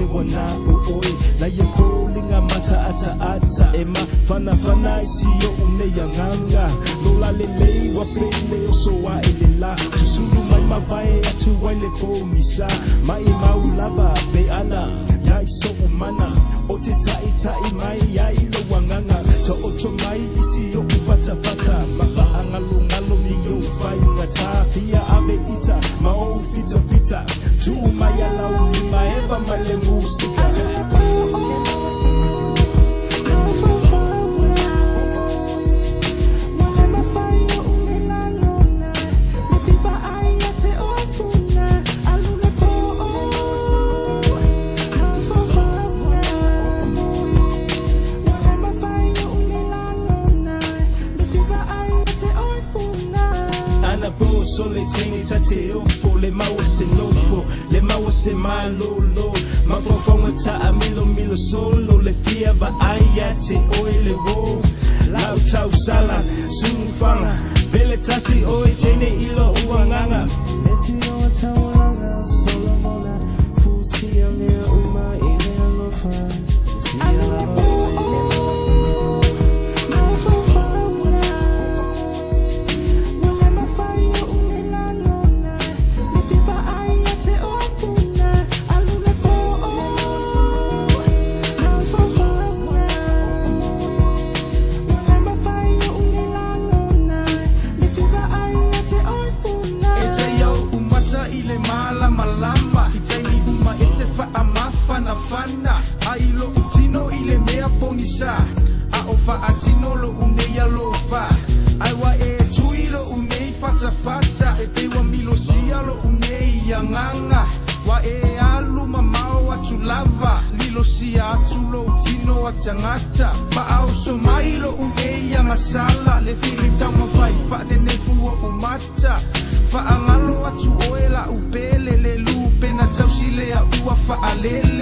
te wana oe na ye kolinga mata ata ema fana isiyo uneya nganga lola lele wa pele oso wa elela susulu mai mavae atu waile po misa mai maulaba be ana ya iso umana o te tai mai ya ilo wanganga to oto mai isiyo ufata mapa angalo ni yo fai ngata pia ave ita mao fita tu maya lau ni maeba male musika Sole tini tate ofo le mawa se nofo le mawa se malolo mafofonga ta milo solo le fia ba ayate oile wo lau tau sala sufanga vele tasi oi tene ilo uanganga leti o tawanga solo mona fusia mea uma ile alofa fana ailo utino ile mea ponisa a ofa atino lo uneya lo fa aiwa tuilo unei fata e te wa milosia lo unei yanganga wa alu mamao atulava lilosia atulo utino atangata ma auso mailo unei ya masala le filita mafai fa de nefu o umata fa angalo atu oela upele le lupe na tausile ya ua fa alele